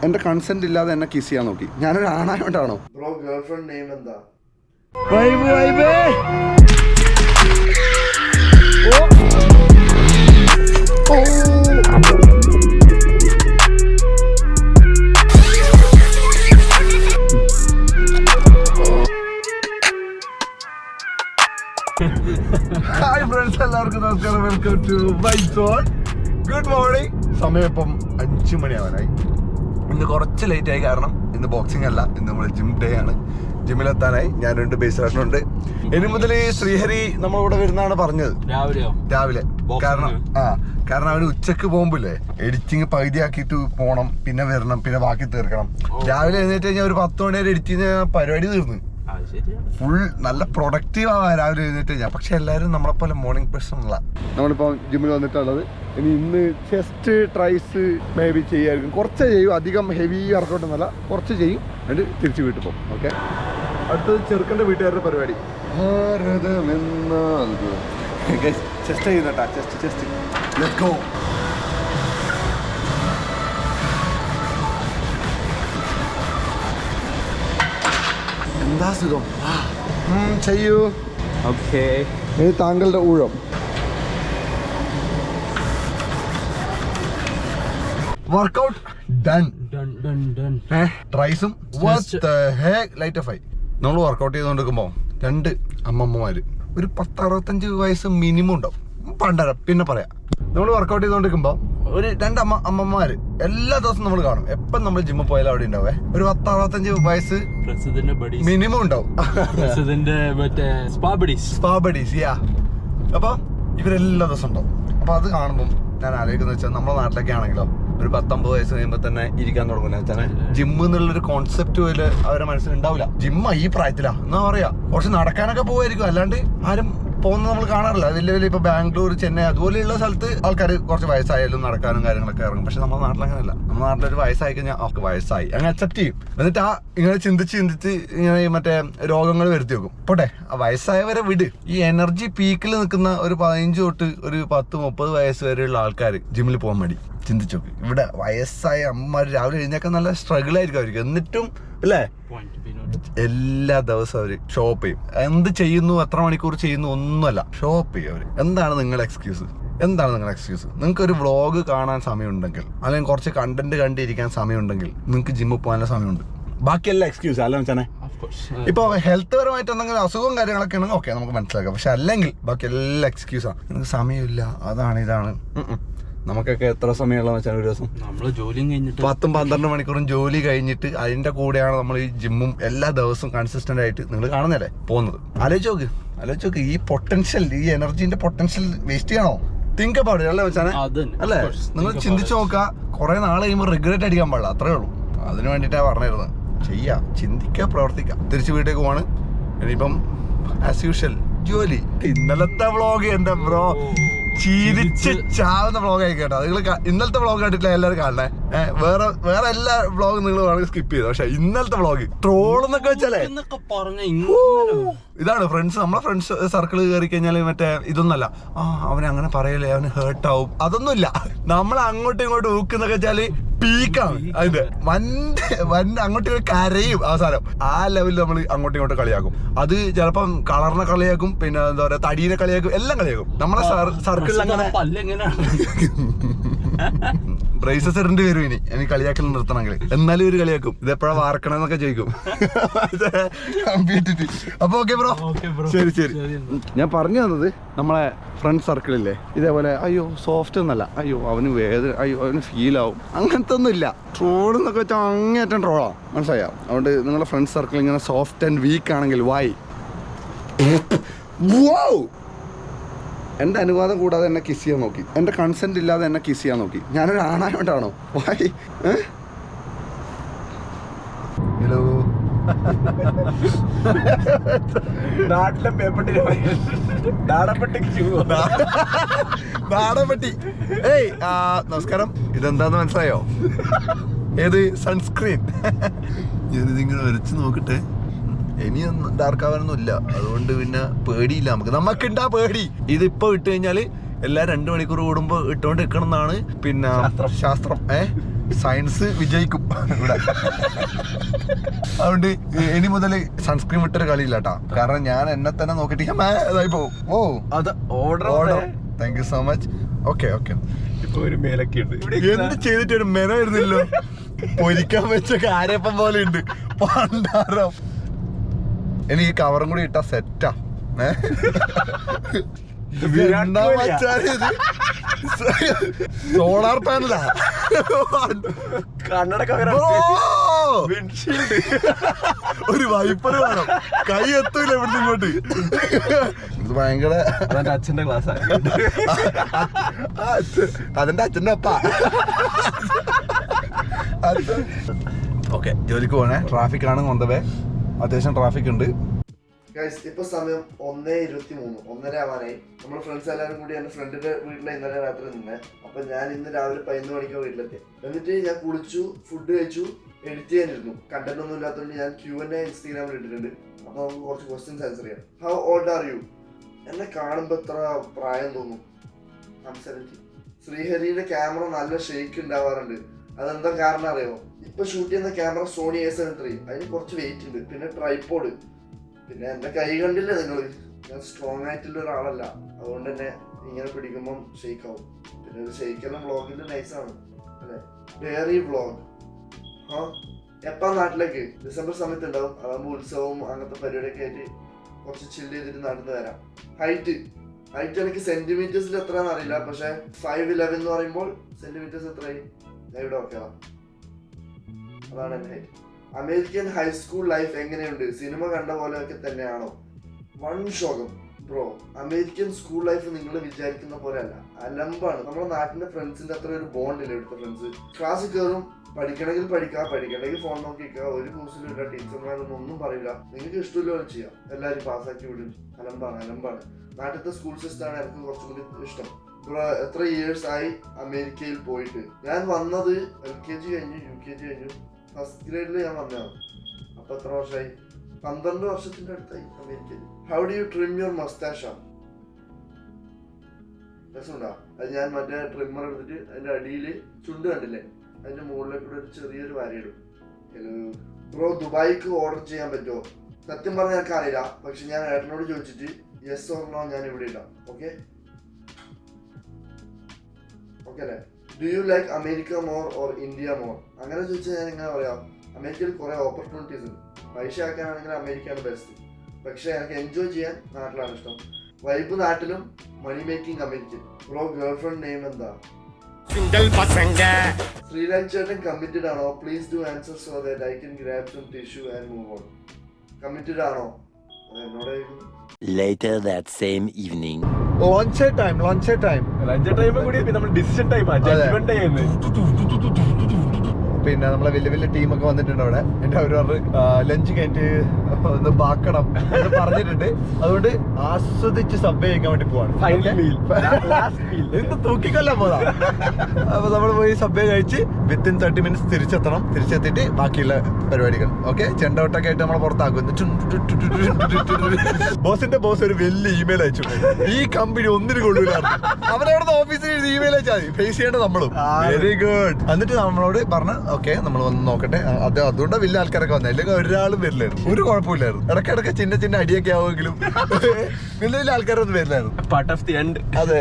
എന്റെ കൺസെന്റ് ഇല്ലാതെ എന്നെ കിസ് ചെയ്യാൻ നോക്കി. ഞാനൊരു ആണായോണ്ടാണോ? ബ്രോ ഗേൾഫ്രണ്ട് നെയിം എന്താ? ഹായ് ഫ്രണ്ട്സ്, എല്ലാവർക്കും നമസ്കാരം. Welcome to my zone. Good morning. സമയം ഇപ്പം 5 മണിയാവാനായി. ഇന്ന് കുറച്ച് ലേറ്റ് ആയി, കാരണം ഇന്ന് ബോക്സിംഗ് അല്ല, ഇന്ന് നമ്മൾ ജിം ഡേ ആണ്. ജിമ്മിലെത്താനായി ഞാൻ 2 ബേസായിട്ടുണ്ട്. ഇനി മുതൽ ശ്രീഹരി നമ്മളിവിടെ വരുന്നതാണ് പറഞ്ഞത്. രാവിലെ കാരണം അവന് ഉച്ചക്ക് പോകുമ്പില്ലേ എഡിറ്റിങ് പകുതിയാക്കിയിട്ട് പോണം, പിന്നെ വരണം, പിന്നെ ബാക്കി തീർക്കണം. രാവിലെ എഴുന്നേറ്റ് കഴിഞ്ഞാൽ ഒരു 10 മണി വരെ എഡിറ്റ് ചെയ്ത് പരിപാടി തീർന്നു. ഫുൾ നല്ല പ്രൊഡക്റ്റീവ് ആവാം രാവിലെ എഴുന്നേറ്റ് കഴിഞ്ഞാൽ. പക്ഷെ എല്ലാവരും നമ്മളെപ്പോലെ മോർണിംഗ് പേഴ്സൺ അല്ല. നമ്മളിപ്പോൾ ജിമ്മിൽ വന്നിട്ടുള്ളത്. ഇന്ന് ചെസ്റ്റ് ട്രൈസ് മേ ബി ചെയ്യായിരിക്കും. കുറച്ച് ചെയ്യും, അധികം ഹെവി വർക്കൗട്ട് ഒന്നല്ല, കുറച്ച് ചെയ്യും, എന്നിട്ട് തിരിച്ച് വീട്ടിൽ പോകും. ഓക്കെ, അടുത്തത് ചെറുക്കൻ്റെ വീട്ടുകാരുടെ പരിപാടി. ചെസ്റ്റ് ചെയ്യുന്നട്ടാ, ചെസ്റ്റ് ലെറ്റ്സ് ഗോ. എന്താ സുഖം, ചെയ്യൂ. ഓക്കേ, ഇനി താങ്കളുടെ ഊഴം. Workout done. ട്രൈസും നമ്മൾ വർക്കൗട്ട് ചെയ്തുകൊണ്ടിരിക്കുമ്പോൾ 2 അമ്മമ്മമാര്, ഒരു 10-65 വയസ്സ് മിനിമം ഉണ്ടാവും. പണ്ടര പിന്നെ പറയാം. നമ്മൾ വർക്കൗട്ട് ചെയ്തുകൊണ്ടിരിക്കുമ്പോൾ ഒരു 2 അമ്മമാര് എല്ലാ ദിവസവും നമ്മൾ കാണും. എപ്പം നമ്മൾ ജിമ്മിൽ പോയാലും അവിടെ ഉണ്ടാവേ ഒരു 10-65 വയസ്സ് മിനിമം ഉണ്ടാവും. അപ്പൊ ഇവരെല്ലാ ദിവസം ഉണ്ടാവും. അപ്പൊ അത് കാണുമ്പോൾ ഞാൻ ആലോചിക്കുന്നത് വെച്ചാൽ നമ്മുടെ നാട്ടിലൊക്കെ ആണെങ്കിലോ ഒരു 19 വയസ്സ് കഴിയുമ്പോൾ തന്നെ ഇരിക്കാൻ തുടങ്ങുന്ന വെച്ചാൽ ജിമ്മ് എന്നുള്ളൊരു കോൺസെപ്റ്റ് പോലെ അവരുടെ മനസ്സിലുണ്ടാവില്ല. ജിമ്മ ഈ പ്രായത്തിലാ എന്നാ പറയാ, കുറച്ച് നടക്കാനൊക്കെ പോവായിരിക്കും, അല്ലാണ്ട് ആരും പോകുന്നത് നമ്മൾ കാണാറില്ല. വലിയ വലിയ ഇപ്പൊ ബാംഗ്ലൂർ, ചെന്നൈ അതുപോലെയുള്ള സ്ഥലത്ത് ആൾക്കാർ കുറച്ച് വയസ്സായാലും നടക്കാനും കാര്യങ്ങളൊക്കെ ഇറങ്ങും. പക്ഷെ നമ്മുടെ നാട്ടിൽ അങ്ങനെയല്ല. നമ്മുടെ നാട്ടിലൊരു വയസ്സായി കഴിഞ്ഞാൽ അവർക്ക് വയസ്സായി അങ്ങനെ അക്സെപ്റ്റ് ചെയ്യും. എന്നിട്ട് ഇങ്ങനെ ചിന്തിച്ച് ഇങ്ങനെ മറ്റേ രോഗങ്ങൾ വരുത്തി വെക്കും. പോട്ടെ, ആ വയസ്സായവരെ വിട്. ഈ എനർജി പീക്കിൽ നിൽക്കുന്ന ഒരു 15 തൊട്ട് ഒരു 10-30 വയസ്സ് വരെയുള്ള ആൾക്കാർ ജിമ്മിൽ പോകാൻ മടി. ചിന്തിച്ചു നോക്ക്. ഇവിടെ വയസ്സായ അമ്മമാർ രാവിലെ കഴിഞ്ഞാൽ നല്ല സ്ട്രഗിൾ ആയിരിക്കും അവർക്ക്. എന്നിട്ടും അല്ലേ എല്ലാ ദിവസവും അവര് ഷോപ്പ് ചെയ്യും. എന്ത് ചെയ്യുന്നു, എത്ര മണിക്കൂർ ചെയ്യുന്നു ഒന്നുമല്ല, ഷോപ്പ് ചെയ്യും അവര്. എന്താണ് നിങ്ങളുടെ എക്സ്ക്യൂസ്? നിങ്ങൾക്ക് ഒരു വ്ളോഗ് കാണാൻ സമയമുണ്ടെങ്കിൽ, അല്ലെങ്കിൽ കുറച്ച് കണ്ടന്റ് കണ്ടിരിക്കാൻ സമയമുണ്ടെങ്കിൽ നിങ്ങൾക്ക് ജിമ്മിൽ പോകാനുള്ള സമയമുണ്ട്. ബാക്കിയെല്ലാം എക്സ്ക്യൂസ് അല്ല വെച്ചാൽ ഇപ്പൊ ഹെൽത്ത് പരമായിട്ട് എന്തെങ്കിലും അസുഖവും കാര്യങ്ങളൊക്കെ ഉണ്ടെങ്കിൽ ഓക്കെ, നമുക്ക് മനസ്സിലാക്കാം. പക്ഷെ അല്ലെങ്കിൽ ബാക്കി എല്ലാം എക്സ്ക്യൂസാണ്. നിങ്ങൾക്ക് സമയമില്ല, അതാണ് ഇതാണ്. നമുക്കൊക്കെ എത്ര സമയമുള്ളതെന്ന് വെച്ചാൽ ഒരു ദിവസം 10-12 മണിക്കൂറും ജോലി കഴിഞ്ഞിട്ട് അതിന്റെ കൂടെയാണ് നമ്മൾ ഈ ജിമ്മും എല്ലാ ദിവസവും കൺസിസ്റ്റന്റ് ആയിട്ട് നിങ്ങൾ കാണുന്നല്ലേ പോകുന്നത്. ആലോചിച്ചോക്ക് ഈ പൊട്ടൻഷ്യൽ, ഈ എനർജിന്റെ പൊട്ടൻഷ്യൽ വേസ്റ്റ് ചെയ്യണോ? തിങ്ക് അബൌട്ട് ഇറ്റ് അല്ലേ വെച്ചാൽ അല്ലേ? നിങ്ങൾ ചിന്തിച്ചു നോക്കുക. കുറെ നാൾ കഴിയുമ്പോൾ റിഗ്രറ്റ് അടിക്കാൻ പാടില്ല, അത്രേ ഉള്ളൂ. അതിന് വേണ്ടിയിട്ടാണ് പറഞ്ഞിരുന്നത്. ചെയ്യാം, ചിന്തിക്കുക, പ്രവർത്തിക്കാം. തിരിച്ചു വീട്ടിലേക്ക് പോവാണ്. ഇനിയിപ്പം ആസ് യൂഷ്വൽ ജോലി. ഇന്നലത്തെ വ്ളോഗ് എന്റെ ബ്രോ ചിരിച്ച് ചാവുന്ന വ്ളോഗ് ആയി കേട്ടോ. നിങ്ങൾ ഇന്നലത്തെ വ്ളോഗ് കണ്ടിട്ടില്ല, എല്ലാവരും കാണണേ. വേറെ എല്ലാ വ്ളോഗും നിങ്ങൾ വേണമെങ്കിൽ സ്കിപ്പ് ചെയ്തു. പക്ഷെ ഇന്നലത്തെ വ്ളോഗ് ട്രോൾ എന്നൊക്കെ വെച്ചാലേ ഇതാണ് ഫ്രണ്ട്സ്. നമ്മളെ ഫ്രണ്ട്സ് സർക്കിൾ കയറി കഴിഞ്ഞാൽ മറ്റേ ഇതൊന്നല്ല, അവനെ അങ്ങനെ പറയല്ലേ, അവന് ഹേർട്ട് ആവും, അതൊന്നുമില്ല. നമ്മൾ അങ്ങോട്ടും ഇങ്ങോട്ടും ഊക്കുന്നൊക്കെ വെച്ചാല് പീക്കാണ്. അതിന്റെ അങ്ങോട്ടും ഇങ്ങോട്ട് കരയും അവസാനം. ആ ലെവലിൽ നമ്മൾ അങ്ങോട്ടും ഇങ്ങോട്ടും കളിയാക്കും. അത് ചിലപ്പം കളറിനെ കളിയാക്കും, പിന്നെ എന്താ പറയാ തടീനെ കളിയാക്കും, എല്ലാം കളിയാക്കും. നമ്മളെ സർക്കിളിൽ അങ്ങനെ ബ്രേസസ് ഇടേണ്ടി വരും ഇനി കളിയാക്കൽ നിർത്തണമെങ്കിൽ. എന്നാലും ഒരു കളിയാക്കും, ഇതെപ്പോഴാ വാർക്കണമെന്നൊക്കെ ചോദിക്കും. അപ്പൊ ഓക്കെ ബ്രോ, ശരി. ഞാൻ പറഞ്ഞു തന്നത് നമ്മളെ ഫ്രണ്ട് സർക്കിളില്ലേ, ഇതേപോലെ അയ്യോ സോഫ്റ്റ് ഒന്നല്ല, അയ്യോ അവന് വേദന, അയ്യോ അവന് ഫീൽ ആവും, അങ്ങനത്തെ ഒന്നും ഇല്ല. ട്രോൾ എന്നൊക്കെ വെച്ചാൽ അങ്ങേറ്റം ട്രോളാണ്, മനസ്സിലായോ? അതുകൊണ്ട് നിങ്ങളുടെ ഫ്രണ്ട് സർക്കിൾ ഇങ്ങനെ സോഫ്റ്റ് ആൻഡ് വീക്ക് ആണെങ്കിൽ എൻ്റെ അനുവാദം കൂടാതെ എന്നെ കിസ് ചെയ്യാൻ നോക്കി, എൻ്റെ കൺസെന്റ് ഇല്ലാതെ എന്നെ കിസ് ചെയ്യാൻ നോക്കി. ഞാനൊരു ആണായോണ്ടാണോ? ഹലോ, നാട്ടിലെ പേപ്പട്ടി നാടൻപട്ടി. ഏയ് നമസ്കാരം. ഇതെന്താന്ന് മനസ്സിലായോ? ഏത് സൺസ്ക്രീൻ? ഞാനിതിങ്ങനെ വരച്ച് നോക്കട്ടെ. ഇനിയൊന്നും ഡാർക്ക് ആവാനൊന്നും ഇല്ല, അതുകൊണ്ട് പിന്നെ പേടിയില്ല. നമുക്കുണ്ടാ പേടി. ഇതിപ്പോ ഇട്ട് കഴിഞ്ഞാല് എല്ലാ 2 മണിക്കൂർ കൂടുമ്പോ ഇട്ടുകൊണ്ട് നിൽക്കണം എന്നാണ് പിന്നെ ശാസ്ത്രം. സയൻസ് വിജയിക്കും ഇവിടെ. അതുകൊണ്ട് ഇനി മുതൽ സൺസ്ക്രീൻ ഇട്ടൊരു കളിയില്ല കേട്ടാ. കാരണം ഞാൻ എന്നെ തന്നെ നോക്കിട്ട് ഇതായി പോവും. Order thank you so much. Okay എന്ത് ചെയ്തിട്ട് ഒരു മെന വരുന്നില്ലോ. പൊരിക്കാൻ വെച്ച കാരപ്പം പോലെ ഉണ്ട് പണ്ടാരം. ഇനി ഈ കവറും കൂടി ഇട്ടാ സെറ്റാ. സോളാർ പാനലാ. ഒരു വൈപ്പർ വേണം, കൈ എത്തൂല ഇവിടുന്ന് ഇങ്ങോട്ട്. ഇത് ഭയങ്കര അച്ഛന്റെ ക്ലാസ്. അതെന്റെ അച്ഛന്റെ അപ്പ. ഓക്കെ, ജോലിക്ക് പോണേ. ട്രാഫിക് ആണ് കൊണ്ടവേ, അത്യാവശ്യം ട്രാഫിക് ഉണ്ട്. ഇപ്പൊ സമയം 1:23, 1:30 ആവാനായി. നമ്മുടെ ഫ്രണ്ട്സ് എല്ലാവരും കൂടി എന്റെ ഫ്രണ്ടിന്റെ വീട്ടിലെ ഇന്നലെ രാത്രി നിന്നെ. അപ്പൊ ഞാൻ ഇന്ന് രാവിലെ 11 മണിക്കോ വീട്ടിലെത്തി. എന്നിട്ട് ഞാൻ കുളിച്ചു, ഫുഡ് കഴിച്ചു, എഡിറ്റ് ചെയ്യാനിരുന്നു. കണ്ടന്റ് ഒന്നും ഇല്ലാത്തതുകൊണ്ട് ഞാൻ Q&A ഇൻസ്റ്റാഗ്രാമിൽ ഇട്ടിട്ടുണ്ട്. അപ്പൊ നമുക്ക് കുറച്ച് ക്വസ്റ്റ്യൻസ് ആൻസർ ചെയ്യാം. How old are you? എന്നെ കാണുമ്പോ എത്ര പ്രായം തോന്നും? 70. ശ്രീഹരിയുടെ ക്യാമറ നല്ല ഷേക്ക് ഉണ്ടാവാറുണ്ട്. അതെന്താ കാരണം അറിയോ? ഇപ്പൊ ഷൂട്ട് ചെയ്യുന്ന ക്യാമറ സോണി A7 III. അതിന് കുറച്ച് വെയിറ്റ് ഉണ്ട്. പിന്നെ ട്രൈപോഡ്. പിന്നെ എന്റെ കൈ കണ്ടില്ലേ നിങ്ങള്, ഞാൻ സ്ട്രോങ് ആയിട്ടുള്ള ഒരാളല്ല. അതുകൊണ്ട് തന്നെ ഇങ്ങനെ പിടിക്കുമ്പം ഷെയ്ക്ക് ആവും. പിന്നെ ഒരു ഷെയ്ക്കെല്ലാം വ്ളോഗിന്റെ നൈസാണ് അല്ലെ. ഡെയറി വ്ളോഗ് എപ്പാ നാട്ടിലേക്ക്? ഡിസംബർ സമയത്ത് ഉണ്ടാവും. അതാകുമ്പോൾ ഉത്സവവും അങ്ങനത്തെ പരിപാടിയൊക്കെ ആയിട്ട് കുറച്ച് ചില്ല് ചെയ്തിട്ട് നടന്നു വരാം. ഹൈറ്റ് എനിക്ക് സെന്റിമീറ്റേഴ്സിൽ എത്രയാണെന്ന് അറിയില്ല. പക്ഷെ 5'11" എന്ന് പറയുമ്പോൾ സെന്റിമീറ്റേഴ്സ് എത്രയായി? ഞാൻ ഇവിടെ ഓക്കെയാ. അതാണ് എന്റെ ഹൈറ്റ്. അമേരിക്കൻ ഹൈസ്കൂൾ ലൈഫ് എങ്ങനെയുണ്ട്? സിനിമ കണ്ട പോലെയൊക്കെ തന്നെയാണോ? വൺ ശോകം ബ്രോ. അമേരിക്കൻ സ്കൂൾ ലൈഫ് നിങ്ങൾ വിചാരിക്കുന്ന പോലെ അല്ല, അലമ്പാണ്. നമ്മുടെ നാട്ടിലെ ഫ്രണ്ട്സിന്റെ അത്ര ഒരു ബോണ്ട് ഇല്ല ഇവിടുത്തെ ഫ്രണ്ട്സ്. ക്ലാസ്സിൽ കയറും, പഠിക്കണമെങ്കിൽ പഠിക്കുക, പഠിക്കണമെങ്കിൽ ഫോൺ നോക്കിക്കുക. ഒരു കോഴ്സിലും ഇല്ല, ടീച്ചർമാരൊന്നും ഒന്നും പറയില്ല. നിങ്ങൾക്ക് ഇഷ്ടമില്ല ചെയ്യാം, എല്ലാവരും പാസ്സാക്കി വിടും. അലമ്പാണ്. നാട്ടിലത്തെ സ്കൂൾ സിസ്റ്റമാണ് എനിക്ക് കുറച്ചും കൂടി ഇഷ്ടം. എത്ര ഇയേഴ്സ് ആയി അമേരിക്കയിൽ പോയിട്ട്? ഞാൻ വന്നത് LKG കഴിഞ്ഞു, UKG കഴിഞ്ഞു, ഫസ്റ്റ് ഗ്രേഡിൽ ഞാൻ വന്നതാണ്. അപ്പൊ എത്ര വർഷമായി? 12 വർഷത്തിന്റെ അടുത്തായി അമേരിക്കയിൽ. How do you trim your moustache? രസമുണ്ടാ? അത് ഞാൻ മറ്റേ ട്രിമ്മർ എടുത്തിട്ട് അതിന്റെ അടിയിൽ ചുണ്ട് കണ്ടില്ലേ, അതിന്റെ മുകളിലേക്കൂടെ ഒരു ചെറിയൊരു വരയിടും. ഹലോ ബ്രോ, ദുബായിക്ക് ഓർഡർ ചെയ്യാൻ പറ്റുമോ? സത്യം പറഞ്ഞാൽ എനിക്ക് അറിയില്ല. പക്ഷെ ഞാൻ ഏട്ടനോട് ചോദിച്ചിട്ട് യെസ് ഓർ നോ ഞാൻ ഇവിടെ ഇടാം. ഓക്കെ അല്ലേ? Do you like America more or India more? അങ്ങനെ ചോദിച്ചാൽ ഞാൻ എങ്ങനെ പറയാം? അമേരിക്കയിൽ കുറെ ഓപ്പർച്യൂണിറ്റീസ് ഉണ്ട്. പൈസ ആക്കാനാണെങ്കിൽ അമേരിക്കയാണ് ബെസ്റ്റ്. പക്ഷെ എനിക്ക് എൻജോയ് ചെയ്യാൻ നാട്ടിലാണ് ഇഷ്ടം. വൈബ് നാട്ടിലും, money making American. Bro girlfriend name എന്താ? ശ്രീരാജ് ചേട്ടൻ കമ്മിറ്റഡ് ആണോ? Please do answer so that I can grab some tissue and move on. Committed ആണോ? എന്നോടായിരുന്നു. Later that same evening. Lunch time കൂടി നമ്മൾ ഡിസിഷൻ ടൈം ജഡ്ജ്മെന്റ് ടൈം. പിന്നെ നമ്മളെ വലിയ ടീമൊക്കെ വന്നിട്ടുണ്ട് അവിടെ. എന്റെ അവർ പറഞ്ഞു ലഞ്ച് കഴിഞ്ഞിട്ട് ഒന്ന് ബാക്കണം എന്ന് പറഞ്ഞിട്ടുണ്ട്. അതുകൊണ്ട് ആസ്വദിച്ച് സബ്വേ കഴിക്കാൻ വേണ്ടി പോവാണ്. തൂക്കിക്കൊല്ലാൻ പോതാ. അപ്പൊ നമ്മൾ പോയി സബ്വേ കഴിച്ച് വിത്തിൻ 30 minutes തിരിച്ചെത്തണം. തിരിച്ചെത്തിയിട്ട് ബാക്കിയുള്ള പരിപാടികൾ. ഓക്കെ, ചെണ്ടോട്ടൊക്കെ ആയിട്ട് നമ്മളെ പുറത്താക്കും. ബോസിന്റെ ബോസ് ഒരു വലിയ ഇമെയിൽ അയച്ചു, ഈ കമ്പനി ഒന്നിനും കൊള്ളൂലായിരുന്നു. അവരവിടുത്തെ ഓഫീസിൽ ഇമെയിൽ അയച്ചാൽ മതി, ഫേസ് ചെയ്യേണ്ട നമ്മളും. Very good. എന്നിട്ട് നമ്മളോട് പറഞ്ഞ ഓക്കെ നമ്മൾ വന്ന് നോക്കട്ടെ. അതുകൊണ്ട് വലിയ ആൾക്കാരൊക്കെ വന്നത്, അല്ലെങ്കിൽ ഒരാളും വരില്ലായിരുന്നു, ഒരു കുഴപ്പമില്ലായിരുന്നു. ഇടയ്ക്കിടയ്ക്ക് ചിന്ന അടിയൊക്കെ ആവുമെങ്കിലും വലിയ ആൾക്കാരൊന്നും വരില്ലായിരുന്നു. അതെ,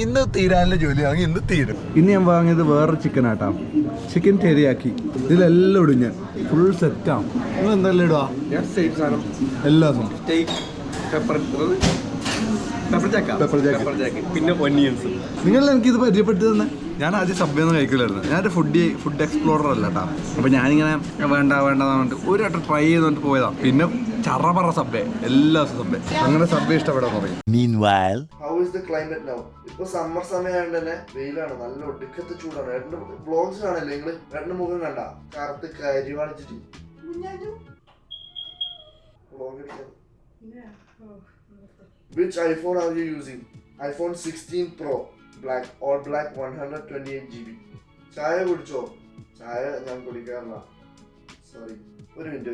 ഇന്ന് തീരാനുള്ള ജോലിയാണെങ്കിൽ ഇന്ന് തീരും. ഇന്ന് ഞാൻ വാങ്ങിയത് വേറൊരു ചിക്കനാട്ടാ, ചിക്കൻ ടെരിയാക്കി. ഇതിലെല്ലാം ഇടും ഞാൻ, ഫുൾ സെറ്റാണ്. നിങ്ങൾ എന്തെല്ലാം ഇടുക? എല്ലാ പിന്നെ ഒനിയൻസ്. നിങ്ങൾ എനിക്കിത് പരിചയപ്പെട്ടു തന്നെ. ഞാൻ ആദ്യം സബ്വേ ഒന്നും കഴിക്കില്ലായിരുന്നു. ഞാനൊരു ഫുഡ് എക്സ്പ്ലോറർ അല്ല കേട്ടോ. അപ്പൊ ഞാനിങ്ങനെ വേണ്ട പറഞ്ഞിട്ട് ഒരു വട്ടം ട്രൈ ചെയ്തോണ്ട് പോയതാ. പിന്നെ ചറ സബ്വേ, എല്ലാ സബ്വേ, അങ്ങനെ സബ്വേ ഇഷ്ടപ്പെടാൻ തുടങ്ങി. Meanwhile, how is the climate now? ഇപ്പൊ സമ്മർ സമയമായത് തന്നെ വെയിലാണ്, നല്ല ഒടുക്കത്തെ ചൂടാണ്. ഏട്ടന്റെ വ്ളോഗ്സ് കാണല്ലേ നിങ്ങള്? ഏട്ടന്റെ മുഖം കണ്ട കറുത്ത് കരി വാളിച്ചിട്ട് വ്ളോഗ് അടിക്കാൻ. Which iPhone are you using? iPhone 16 Pro Black, all black, 128 GB. ചായ കുടിച്ചോ? ചായ ഞാൻ കുടിക്കാറില്ല, സോറി. ഒരു മിനിറ്റ്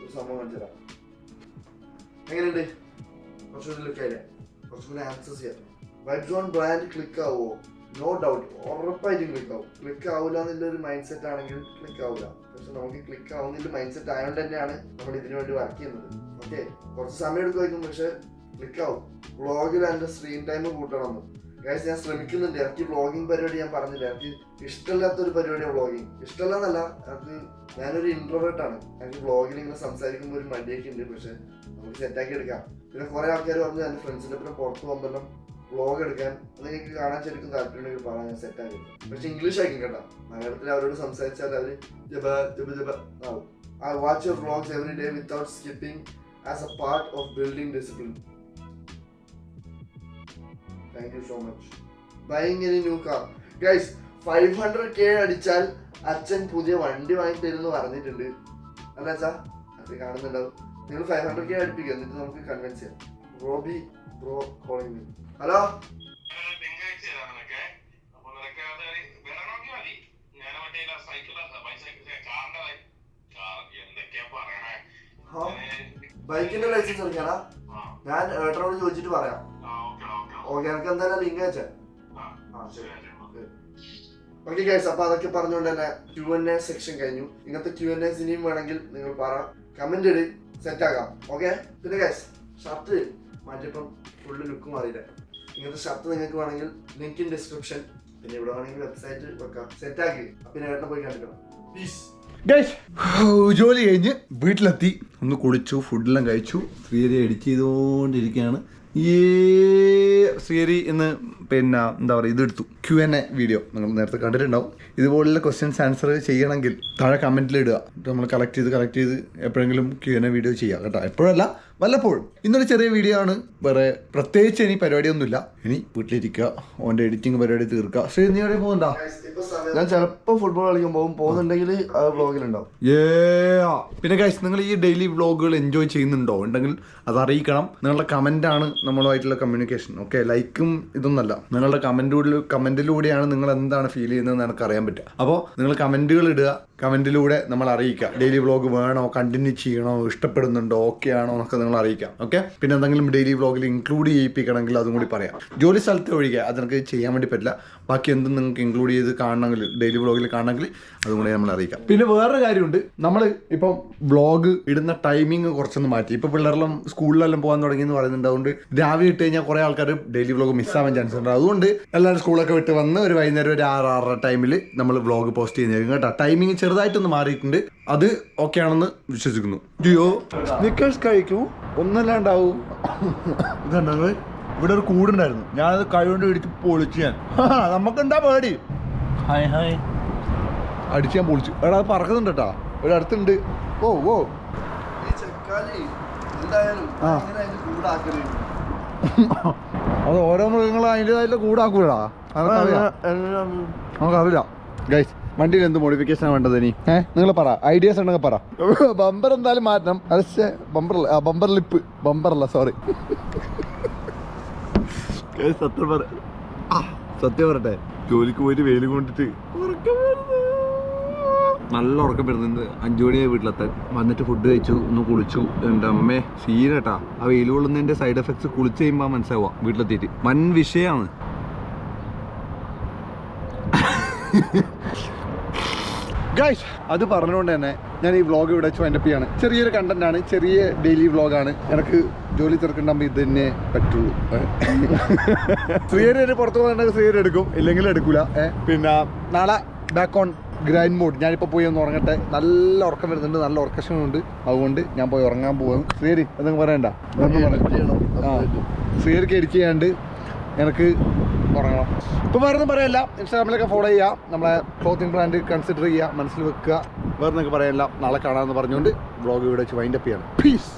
ഒരു സംഭവം കാണിച്ചുതരാം. എങ്ങനെയുണ്ട്? കുറച്ചുകൂടി ലുക്കായില്ലേ? കുറച്ചുകൂടി ആൻസേഴ്സ് ചെയ്യാം. വൈബ് സോൺ ബ്രാൻഡ് ക്ലിക്ക് ആവുമോ? നോ ഡൗട്ട്, ഉറപ്പായിട്ടും ക്ലിക്ക് ആവും. ക്ലിക്ക് ആവില്ല എന്നുള്ളൊരു മൈൻഡ് സെറ്റ് ആണെങ്കിൽ ക്ലിക്ക് ആവില്ല. പക്ഷെ നമുക്ക് ക്ലിക്ക് ആവുന്നില്ല മൈൻഡ് സെറ്റ് ആയതുകൊണ്ട് തന്നെയാണ് നമ്മൾ ഇതിനു വേണ്ടി വർക്ക് ചെയ്യുന്നത്. ഓക്കെ, കുറച്ച് സമയം എടുക്കുമായിരിക്കും, പക്ഷെ ക്ലിക്ക് ആവും. വ്ളോഗിൽ എൻ്റെ സ്ക്രീൻ ടൈം കൂട്ടണമെന്ന് ഗൈസ് ഞാൻ ശ്രമിക്കുന്നുണ്ട്. എനിക്ക് വ്ളോഗിങ് പരിപാടി ഞാൻ പറഞ്ഞില്ല, എനിക്ക് ഇഷ്ടമില്ലാത്തൊരു പരിപാടിയാണ് വ്ളോഗിങ്. ഇഷ്ടമല്ലെന്നല്ല, എനിക്ക് ഞാനൊരു ഇൻട്രോവേർട്ടാണ്. എനിക്ക് വ്ളോഗിൽ ഇങ്ങനെ സംസാരിക്കുമ്പോൾ ഒരു മടിയൊക്കെ ഉണ്ട്, പക്ഷെ നമുക്ക് സെറ്റാക്കി എടുക്കാം. പിന്നെ കുറെ ആൾക്കാർ പറഞ്ഞു എൻ്റെ ഫ്രണ്ട്സിൻ്റെ ഒപ്പം പുറത്ത് പോകുമ്പോൾ വ്ളോഗ് എടുക്കാൻ, അത് എനിക്ക് കാണാൻ ശരിക്കും താല്പര്യമുണ്ടെങ്കിൽ പറയാൻ ഞാൻ സെറ്റാക്കി. പക്ഷെ ഇംഗ്ലീഷ് ആയിരിക്കും കേട്ടോ. മലയാളത്തിൽ അവരോട് സംസാരിച്ചാൽ അവർ ആവും. I watch your vlogs every day without skipping as a part of building discipline. Thank you so much. Buying any new car. Guys, 500k അടിച്ചാൽ അച്ഛൻ പുതിയ വണ്ടി വാങ്ങി തരുമെന്ന് പറഞ്ഞിട്ടുണ്ട്. അല്ല അച്ഛാ, അത് കാണുന്നുണ്ടാവും. നിങ്ങൾ 500k അടുപ്പിക്കുക, എന്നിട്ട് നമുക്ക് കൺവിൻസ് ചെയ്യാം. Roby bro calling me. Hello, ബൈക്കിന്റെ ലൈസൻസ് എടുക്കാനാ? ഞാൻ ഏട്ടനോട് ചോദിച്ചിട്ട് പറയാം. ഓക്കെ, എനിക്ക് എന്തായാലും ലിങ്ക് അയച്ചേ. ഓക്കെ ഗൈസ്, അപ്പൊ അതൊക്കെ പറഞ്ഞുകൊണ്ട് തന്നെ Q&A സെക്ഷൻ കഴിഞ്ഞു. ഇങ്ങനത്തെ Q&As ഇനിയും വേണമെങ്കിൽ നിങ്ങൾ പറ, കമന്റ് ഇട്, സെറ്റ് ആക്കാം. ഓക്കെ, പിന്നെ ഗൈസ് ഷർട്ട് മാറ്റിയപ്പം ഫുള്ള് ലുക്ക് മാറിയില്ല. ഇങ്ങനത്തെ ഷർട്ട് നിങ്ങൾക്ക് വേണമെങ്കിൽ ലിങ്ക് ഇൻ ഡിസ്ക്രിപ്ഷൻ, പിന്നെ ഇവിടെ വേണമെങ്കിൽ വെബ്സൈറ്റ് വെക്കാം. സെറ്റ് ആക്കി പിന്നെ ഏട്ടനെ പോയി കണ്ടിക്കണം. പീസ്. ജോലി കഴിഞ്ഞ് വീട്ടിലെത്തി, ഒന്ന് കുളിച്ചു, ഫുഡെല്ലാം കഴിച്ചു. ശ്രീഹരി എഡിറ്റ് ചെയ്തുകൊണ്ടിരിക്കുകയാണ്. ശ്രീഹരി ഇന്ന് പിന്നെ എന്താ പറയുക, ഇതെടുത്തു Q&A വീഡിയോ. നിങ്ങൾ നേരത്തെ കണ്ടിട്ടുണ്ടാവും. ഇതുപോലുള്ള ക്വസ്റ്റ്യൻസ് ആൻസർ ചെയ്യണമെങ്കിൽ താഴെ കമൻറ്റിൽ ഇടുക. നമ്മൾ കളക്ട് ചെയ്ത് എപ്പോഴെങ്കിലും Q&A വീഡിയോ ചെയ്യാം കേട്ടോ. എപ്പോഴല്ല, വല്ലപ്പോഴും. ഇന്നൊരു ചെറിയ വീഡിയോ ആണ്, വേറെ പ്രത്യേകിച്ച് ഇനി പരിപാടിയൊന്നുമില്ല. ഇനി വീട്ടിലിരിക്കുക, ഓൻ്റെ എഡിറ്റിംഗ് പരിപാടി തീർക്കുക. ശ്രീ നീ എവിടെ പോകുന്നുണ്ടോ? ഞാൻ ചിലപ്പോൾ ഫുട്ബോൾ കളിക്കാൻ പോകുന്നുണ്ടെങ്കിൽ അത് വ്ളോഗിലുണ്ടാവും. പിന്നെ ഗൈസ്, നിങ്ങൾ ഈ ഡെയിലി വ്ളോഗുകൾ എൻജോയ് ചെയ്യുന്നുണ്ടോ ഉണ്ടെങ്കിൽ അത് അറിയിക്കണം. നിങ്ങളുടെ കമൻറ്റാണ് നമ്മളുമായിട്ടുള്ള കമ്മ്യൂണിക്കേഷൻ. ഓക്കെ, ലൈക്കും ഇതൊന്നല്ല, നിങ്ങളുടെ കമൻറ്റിലൂടെയാണ് നിങ്ങൾ എന്താണ് ഫീൽ ചെയ്യുന്നതെന്ന് എനിക്ക് അറിയാൻ പറ്റുക. അപ്പോൾ നിങ്ങൾ കമൻറ്റുകൾ ഇടുക, കമൻറ്റിലൂടെ നമ്മൾ അറിയിക്കുക. ഡെയിലി വ്ളോഗ് വേണോ, കണ്ടിന്യൂ ചെയ്യണോ, ഇഷ്ടപ്പെടുന്നുണ്ടോ, ഓക്കെ ആണോ എന്നൊക്കെ നിങ്ങൾ അറിയിക്കാം. ഓക്കെ, പിന്നെ എന്തെങ്കിലും ഡെയിലി വ്ളോഗിൽ ഇൻക്ലൂഡ് ചെയ്യിപ്പിക്കണമെങ്കിൽ അതും കൂടി പറയാം. ജോലി സ്ഥലത്ത് ഒഴികെ അതെനിക്ക് ചെയ്യാൻ വേണ്ടി പറ്റില്ല. ബാക്കി എന്തും നിങ്ങൾക്ക് ഇൻക്ലൂഡ് ചെയ്ത് കാണണമെങ്കിൽ, ഡെയിലി വ്ളോഗിൽ കാണണമെങ്കിൽ അതും കൂടി നമ്മൾ അറിയിക്കാം. പിന്നെ വേറൊരു കാര്യമുണ്ട്, നമ്മൾ ഇപ്പം വ്ളോഗ് ഇടുന്ന ടൈമിങ് കുറച്ചൊന്ന് മാറ്റി. ഇപ്പോൾ പിള്ളേരെല്ലാം സ്കൂളിലെല്ലാം പോകാൻ തുടങ്ങിയെന്ന് പറയുന്നുണ്ട്. അതുകൊണ്ട് രാവിലെ ഇട്ട് കഴിഞ്ഞാൽ കുറേ ആൾക്കാർ ഡെയിലി വ്ളോഗ് മിസ്സാവാൻ ചാൻസ് ഉണ്ട്. അതുകൊണ്ട് എല്ലാവരും സ്കൂളൊക്കെ വിട്ട് വന്ന് ഒരു വൈകുന്നേരം ഒരു 6-6 ടൈമിൽ നമ്മൾ വ്ളോഗ് പോസ്റ്റ് ചെയ്യുന്നതായിരിക്കും കേട്ടോ. ടൈമിങ് ചെറുതായിട്ടൊന്ന് മാറിയിട്ടുണ്ട്, അത് ഓക്കെ ആണെന്ന് വിശ്വസിക്കുന്നു. ജിയോ നിക്കേഴ്സ് കഴിക്കൂ, ഒന്നല്ലാണ്ടാവും. ഇതുണ്ടാവും, ഇവിടെ ഒരു കൂടുണ്ടായിരുന്നു, ഞാനത് കൈകൊണ്ട് ഇടിച്ച് പൊളിച്ചു. ഞാൻ നമുക്കെന്താ പേടി, അടിച്ച് ഞാൻ പൊളിച്ചു. എടാ അത് പറക്കുന്നുണ്ട് കേട്ടാ, ഒരു അടുത്തുണ്ട്. ഓ ഓ അത് ഓരോ മൃഗങ്ങൾ അതിൻ്റെതായിട്ടുള്ള കൂടാക്കൂടാ, നമുക്കറിയില്ല. ഗൈസ്, വണ്ടിയിൽ എന്ത് മോഡിഫിക്കേഷനാണ് വേണ്ടത് ഇനി? നിങ്ങൾ പറ, ഐഡിയാസ് ഉണ്ടെങ്കിൽ പറ. ബമ്പർ എന്തായാലും മാറ്റണം. അത് ബമ്പർ ലിപ്പ്, ബമ്പറല്ല, സോറി. സത്യം പറട്ടെ, ജോലിക്ക് പോയിട്ട് വെയിൽ കൊണ്ടിട്ട് നല്ല ഉറക്കം വരുന്നത്. 5 മണിയായി വീട്ടിലെത്താൻ. വന്നിട്ട് ഫുഡ് കഴിച്ചു, ഒന്ന് കുളിച്ചു. എൻ്റെ അമ്മേ സീനേട്ടാ, ആ വെയിൽ കൊള്ളുന്നതിൻ്റെ സൈഡ് എഫക്ട്സ് കുളിച്ച് കഴിയുമ്പോൾ മനസ്സിലാവുക. വീട്ടിലെത്തിയിട്ട് വൻ വിഷയമാണ്. ഗൈസ്, അത് പറഞ്ഞുകൊണ്ട് തന്നെ ഞാൻ ഈ വ്ളോഗ് ഇവിടെ വെച്ച് വൈൻഡപ്പ് ചെയ്യാണ്. ചെറിയൊരു കണ്ടന്റാണ്, ചെറിയ ഡെയിലി വ്ളോഗാണ്. എനിക്ക് ജോലി തീർക്കുണ്ടാകുമ്പോൾ ഇത് തന്നെ പറ്റുള്ളൂ. ശ്രീഹരി പുറത്ത് പോകുന്നുണ്ടെങ്കിൽ ശ്രീഹരി എടുക്കും, ഇല്ലെങ്കിൽ എടുക്കൂല. പിന്നെ നാളെ ബാക്ക് ഓൺ ഗ്രൈൻഡ് മോഡ്. ഞാനിപ്പോൾ പോയി ഒന്ന് ഉറങ്ങട്ടെ. നല്ല ഉറക്കം വരുന്നുണ്ട്, നല്ല ഉറക്കക്ഷമുണ്ട്. അതുകൊണ്ട് ഞാൻ പോയി ഉറങ്ങാൻ പോകുന്നു. ശ്രീഹരി എന്തെങ്കിലും പറയണ്ട? ശ്രീഹരിക്ക് എഡിറ്റ് ചെയ്യാണ്ട് എനിക്ക് ഉറങ്ങണം. ഇപ്പോൾ വേറെ ഒന്നും പറയല്ല. ഇൻസ്റ്റാഗ്രാമിലൊക്കെ ഫോളോ ചെയ്യുക, നമ്മളെ ക്ലോത്തിങ് ബ്രാൻഡ് കൺസിഡർ ചെയ്യുക, മനസ്സിൽ വെക്കുക. വേറെ ഒന്നൊക്കെ പറയല്ല. നാളെ കാണാമെന്ന് പറഞ്ഞുകൊണ്ട് വ്ളോഗ് ഇവിടെ വെച്ച് വൈൻഡപ്പ് ചെയ്യണം. പീസ്.